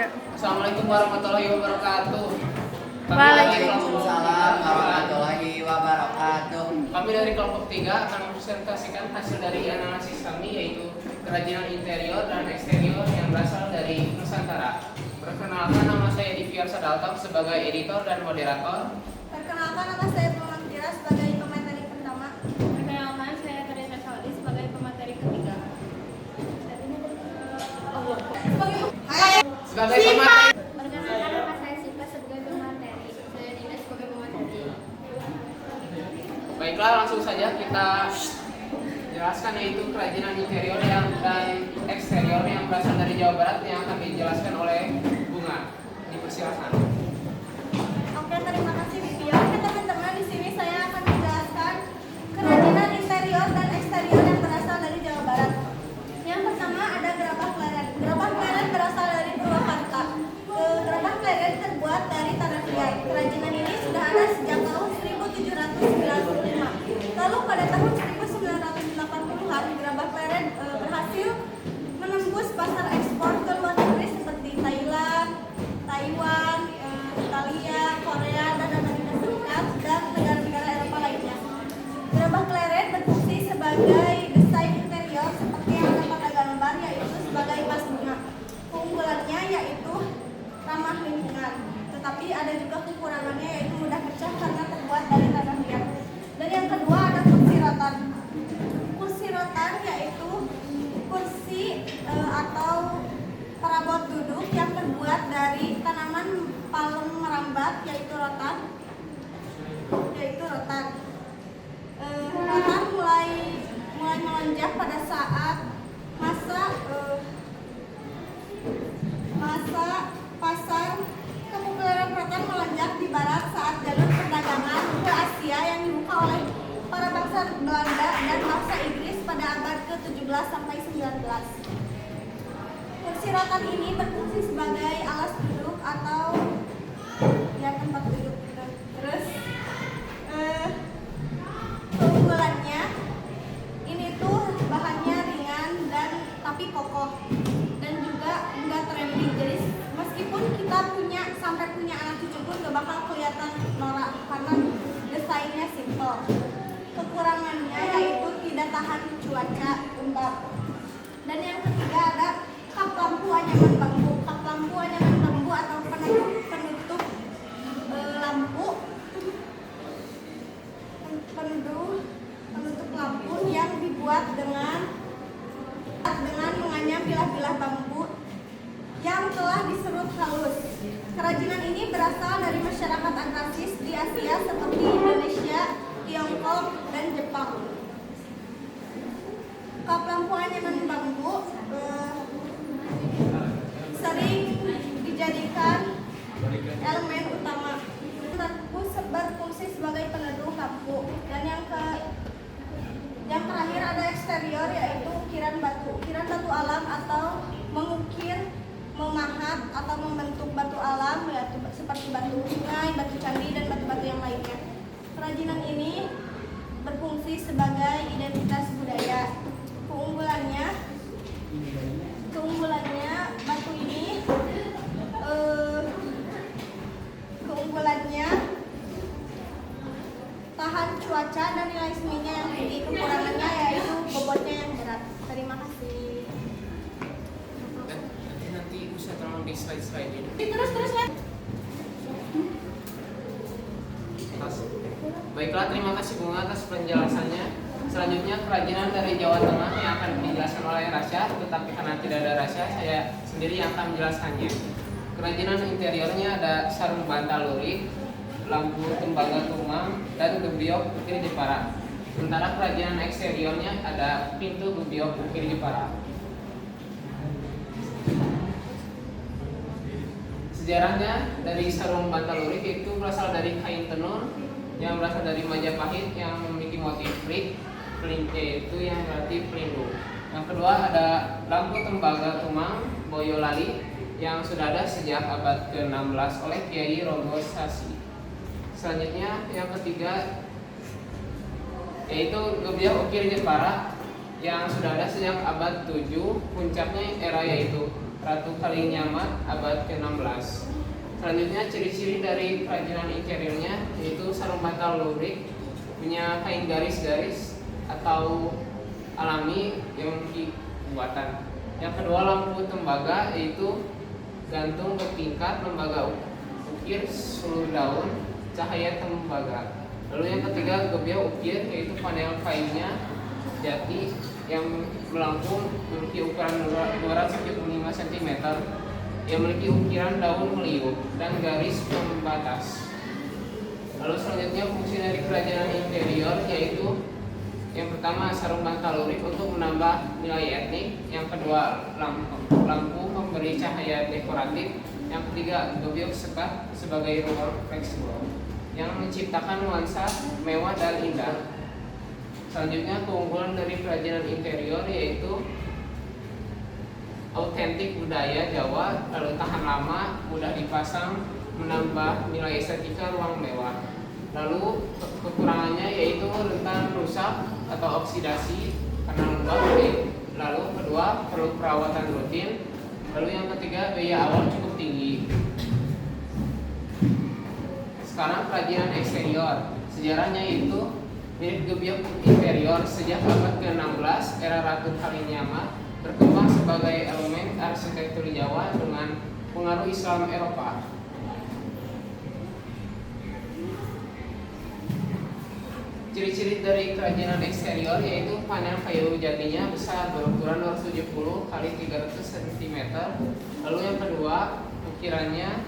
Assalamualaikum warahmatullahi wabarakatuh. Waalaikumsalam warahmatullahi wabarakatuh. Kami dari kelompok 3 akan mempresentasikan hasil dari analisis kami, yaitu kerajinan interior dan eksterior yang berasal dari Nusantara. Perkenalkan, nama saya Divyar Sadaltok sebagai editor dan moderator. Perkenalkan, nama saya Muhammad Dira sebagai pemateri pertama. Perkenalkan, saya Teresa Saudi sebagai pemateri ketiga. Sebagai pemateri. Perkenalkan, nama saya Sipa sebagai pemateri. Saya Dina sebagai pemateri. Baiklah, langsung saja kita jelaskan, yaitu kerajinan interior dan eksterior yang berasal dari Jawa Barat yang akan dijelaskan oleh Bunga. Dipersilakan. Oke, terima kasih Vivio. Oke teman-teman, di sini saya akan menjelaskan kerajinan interior dan eksterior yang berasal dari Jawa Barat. Yang pertama ada gerabah pleret. Gerabah pleret berasal dari Purwakarta. Gerabah pleret terbuat dari tanah liat. Kerajinan ini sudah ada sejak tahun 1795. Lalu pada tahun 1980-an, gerabah pleret berhasil menembus pasar ekspor ke luar negeri seperti Thailand, Taiwan, Italia, Korea, dan Amerika Serikat, dan negara-negara Eropa lainnya. Gerabah pleret berfungsi sebagai desain interior seperti yang ada pada gambar, yaitu sebagai vas bunga. Keunggulannya yaitu ramah lingkungan, tetapi ada juga kekurangannya, yaitu mudah pecah karena terbuat dari tanah liat. Dan yang kedua ada kursi rotan. Kursi rotan yaitu kursi atau perabot duduk yang terbuat dari tanaman palem merambat, yaitu rotan. Rotan mulai melonjak pada saat masa pasar kepopuleran rotan melonjak di barat saat jalur perdagangan ke Asia yang dibuka oleh para bangsa Belanda dan bangsa Inggris pada abad ke-17 sampai 19. Kursi rotan ini berfungsi sebagai alas duduk atau ya tempat duduk. Terus keunggulannya ini tuh bahannya ringan dan tapi kokoh dan juga enggak trending. Jadi meskipun kita sampai punya anak cucu pun gak bakal kelihatan norak karena desainnya simple. Kekurangannya yaitu tidak tahan cuaca lembab. Dan yang ketiga ada kap lampu anyaman bambu. Kap lampu anyaman bambu atau penutup lampu yang dibuat dengan menganyam bilah-bilah bambu yang telah diserut halus. Kerajinan ini berasal dari masyarakat antarktis di Asia seperti Indonesia, Tiongkok, dan Jepang. Kap lampu anyaman bambu sering dijadikan elemen utama. Berfungsi sebagai peneduh lampu. Dan yang terakhir ada eksterior, yaitu ukiran batu. Ukiran batu alam atau mengukir, memahat atau membentuk batu alam, yaitu seperti batu sungai, batu candi, dan batu-batu yang lainnya. Kerajinan ini berfungsi sebagai identitas budaya. Keunggulannya batu ini tahan cuaca dan nilai seninya yang tinggi. Kekurangannya yaitu bobotnya yang berat. Terima kasih. Nanti bisa tolong di slide ini. Terus ya. Baiklah, terima kasih Bunga atas penjelasannya. Selanjutnya kerajinan dari Jawa Tengah yang akan dijelaskan oleh Rasya, tetapi karena tidak ada Rasya, saya sendiri yang akan menjelaskannya. Kerajinan interiornya ada sarung bantal lurik, lampu tembaga tumang, dan gebyok ukir Jepara. Sementara kerajinan eksteriornya ada pintu gebyok ukir Jepara. Sejarahnya dari sarung bantal lurik itu berasal dari kain tenun yang berasal dari Majapahit yang memiliki motif frik, itu yang berarti pelindung. Yang kedua ada lampu tembaga tumang Boyolali yang sudah ada sejak abad ke-16 oleh Kiai Rogo Sasi. Selanjutnya yang ketiga yaitu gebyok ukir Jepara yang sudah ada sejak abad 7, puncaknya era yaitu Ratu Kalinyamat abad ke-16. Selanjutnya ciri-ciri dari kerajinan interiornya yaitu sarung bantal lurik, punya kain garis-garis atau alami yang memiliki buatan. Yang kedua lampu tembaga yaitu gantung bertingkat, lembaga ukir, seluruh daun, cahaya tembaga. Lalu yang ketiga gebyah ukir yaitu panel kainnya jati yang melengkung memiliki ukuran 275 cm yang memiliki ukiran daun meliuk dan garis pembatas. Lalu selanjutnya fungsi dari kerajinan interior yaitu yang pertama sarung bantal lurik untuk menambah nilai etnik, yang kedua lampu pemberi cahaya dekoratif, yang ketiga gebyok sekat sebagai rumor fleksibel yang menciptakan nuansa mewah dan indah. Selanjutnya keunggulan dari kerajinan interior yaitu autentik budaya Jawa, lalu tahan lama, mudah dipasang, menambah nilai estetika ruang mewah. Lalu kekurangannya yaitu rentan rusak atau oksidasi karena lembab. Lalu kedua perlu perawatan rutin. Lalu yang ketiga biaya awal cukup tinggi. Sekarang kerajinan eksterior. Sejarahnya itu mirip gebyok interior sejak abad ke-16 era Ratu Kalinyamat berkembang sebagai elemen arsitektur Jawa dengan pengaruh Islam Eropa. Ciri-ciri dari kerajinan eksterior yaitu panel kayu jatinya besar berukuran 270 x 300 cm. Lalu yang kedua ukirannya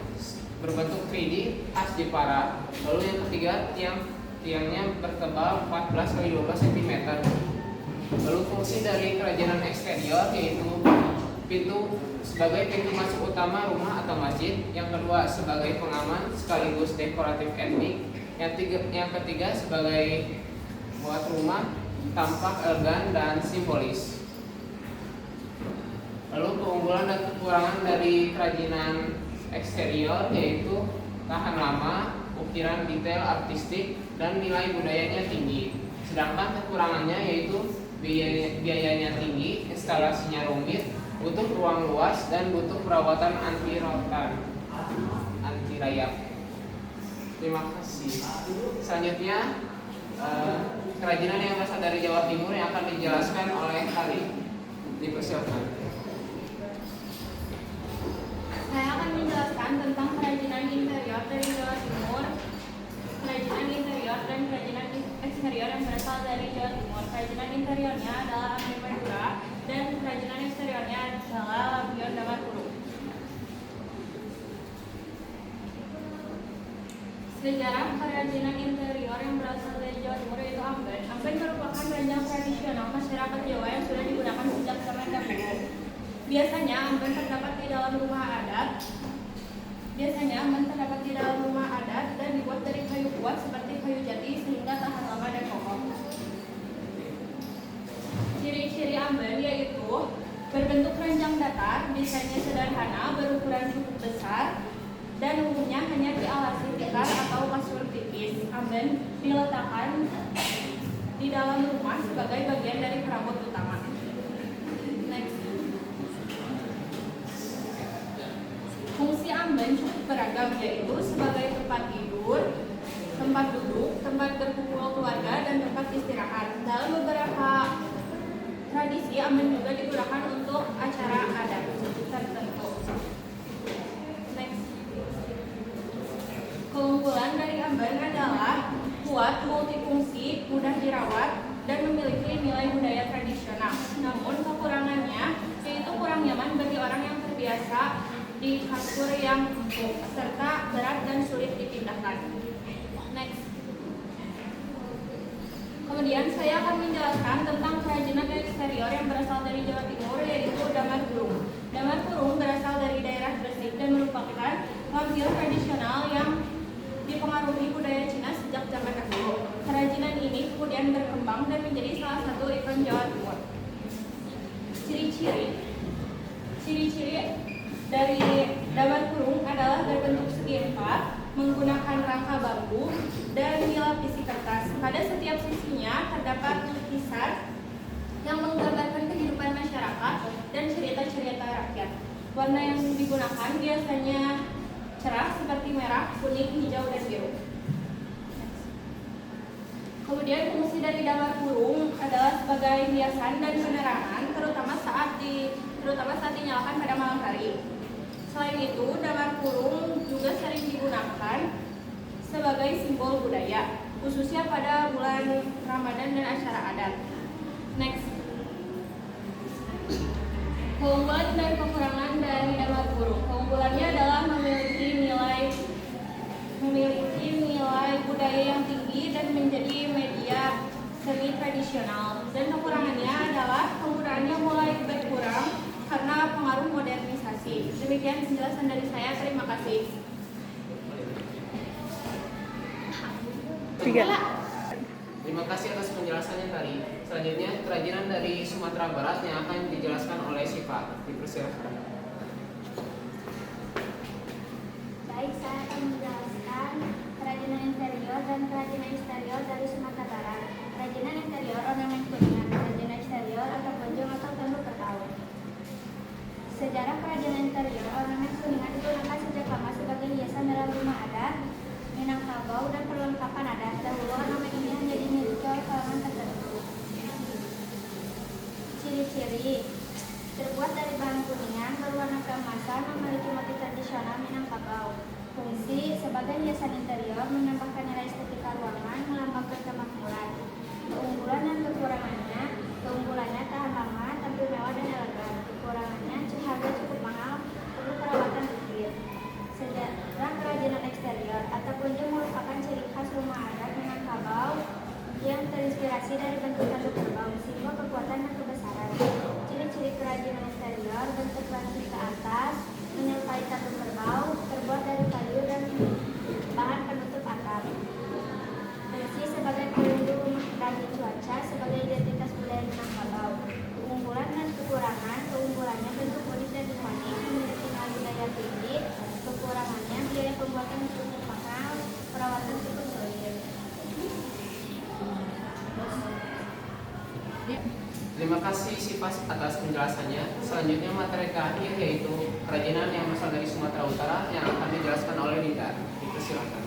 berbentuk 3D khas Jepara. Lalu yang ketiga tiangnya bertebal 14 x 12 cm. Lalu fungsi dari kerajinan eksterior yaitu pintu sebagai pintu masuk utama rumah atau masjid, yang kedua sebagai pengaman sekaligus dekoratif etnik, yang ketiga sebagai buat rumah tampak elegan dan simbolis. Lalu keunggulan dan kekurangan dari kerajinan eksterior yaitu tahan lama, ukiran detail artistik, dan nilai budayanya tinggi. Sedangkan kekurangannya yaitu biayanya tinggi, instalasinya rumit, butuh ruang luas, dan butuh perawatan anti rotan, anti rayap. Terima kasih. Selanjutnya kerajinan yang berasal dari Jawa Timur yang akan dijelaskan oleh Kali. Dipersilakan. Saya akan menjelaskan tentang kerajinan interior dari Jawa Timur, kerajinan interior dan kerajinan eksterior yang berasal dari Jawa Timur. Kerajinan interiornya adalah Amin Madura dan kerajinan eksteriornya adalah Lampion Damar Kurung. Sejarah kerajinan interior yang berasal dari Jawa Timur yaitu amben. Amben merupakan ranjang tradisional masyarakat Jawa yang sudah digunakan sejak zaman dahulu. Biasanya amben terdapat di dalam rumah adat dan dibuat dari kayu kuat seperti kayu jati sehingga tahan lama dan kokoh. Ciri-ciri amben yaitu berbentuk ranjang datar, desainnya sederhana, berukuran cukup besar, dan umumnya hanya dialasi tikar atau kasur tipis. Amben diletakkan di dalam rumah sebagai bagian dari perabot utama. Next. Fungsi amben cukup beragam yaitu sebagai tempat tidur, tempat duduk, tempat berkumpul keluarga, dan tempat istirahat. Dalam beberapa tradisi amben juga digunakan untuk acara adat tertentu. Next. Keunggulan dari amben adalah kuat, multifungsi, mudah dirawat, dan memiliki nilai budaya tradisional. Namun kekurangannya yaitu kurang nyaman bagi orang yang terbiasa di kasur yang empuk, serta berat dan sulit dipindahkan. Next. Kemudian saya akan menjelaskan tentang kerajinan eksterior yang berasal dari Jawa Timur yaitu damar kurung. Damar kurung berasal dari daerah Gresik dan merupakan lampion tradisional yang dipengaruhi budaya Cina sejak zaman dahulu. Kerajinan ini kemudian berkembang dan menjadi salah satu ikon Jawa Timur. Ciri-ciri dari damar kurung adalah berbentuk segi empat, menggunakan rangka bambu, dan dilapisi kertas. Pada setiap sisinya terdapat lukisan yang menggambarkan kehidupan masyarakat dan cerita-cerita rakyat. Warna yang digunakan biasanya cerah seperti merah, kuning, hijau, dan biru. Kemudian fungsi dari damar kurung adalah sebagai hiasan dan penerangan, terutama saat dinyalakan pada malam hari. Selain itu, damar kurung juga sering digunakan sebagai simbol budaya, khususnya pada bulan Ramadan dan acara adat. Next. Keunggulan dan kekurangan dari damar kurung. Keunggulannya adalah memiliki nilai budaya yang tinggi dan menjadi media seni tradisional. Dan kekurangannya adalah penggunaannya mulai berkurang karena pengaruh modernisasi. Demikian penjelasan dari saya. Terima kasih. Terima kasih atas penjelasannya tadi. Selanjutnya kerajinan dari Sumatera Barat yang akan dijelaskan oleh Syifa. Dipersilakan. Baik, saya akan menjelaskan kerajinan interior dan kerajinan eksterior dari Sumatera Barat. Kerajinan interior ornamen kuningan, kerajinan eksterior atau kunjung atau tanduk bertaut. Sejarah kerajinan interior ornamen kuningan digunakan sejak lama sebagai hiasan dalam rumah adat, Minangkabau, dan perlengkapan adat. Dahulu ornamen ini hanya dimiliki oleh kalangan tertentu. Ciri-ciri: terbuat dari bahan kuningan, berwarna keemasan, memiliki motif tradisional Minangkabau. Fungsi: sebagai hiasan interior, menambahkan nilai estetika ruangan, melambangkan kemakmuran. Keunggulan dan kekurangannya: keunggulannya tahan lama, tampil mewah dan elegan. Kekurangannya: harga cukup mahal, perlu perawatan rutin. Sejarah kerajinan eksterior atau kunjung merupakan ciri khas rumah adat Minangkabau yang terinspirasi dari bentuk tanduk kerbau, simbol kekuatan dan kebesaran. Ciri-ciri kerajinan eksterior: bentuk plastik ke atas, menyerupai tanduk kerbau, terbuat dari kayu dan bahan penutup atap. Fungsi: sebagai pelindung dari cuaca, sebagai identitas budaya Minangkabau. Keunggulan dan kekurangan: keunggulannya bentuk unik dan ikonik, memiliki nilai budaya tinggi. Kekurangannya biaya pembuatan cukup mahal, perawatan cukup sulit. Terima kasih Syifa atas penjelasannya. Selanjutnya materi terakhir yaitu kerajinan yang berasal dari Sumatera Utara yang akan dijelaskan oleh Dinda. Dipersilakan.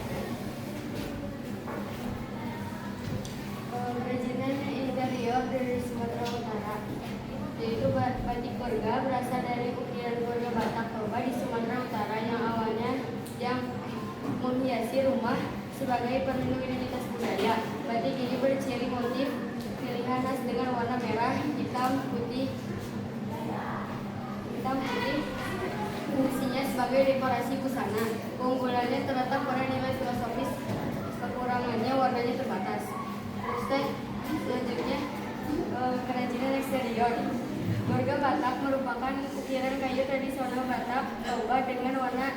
Kerajinan interior dari Sumatera Utara, yaitu batik korga, berasal dari ukiran korga Batak Toba di Sumatera Utara yang menghiasi rumah sebagai pelindung identitas budaya. Batik ini berciri motif pilihan khas dengan warna merah, hitam, putih. Fungsinya sebagai dekorasi busana. Keunggulannya terletak pada nilai filosofis, kekurangannya warnanya terbatas. Selanjutnya kerajinan eksterior. Korga Batak merupakan ukiran kayu tradisional Batak Toba dengan warna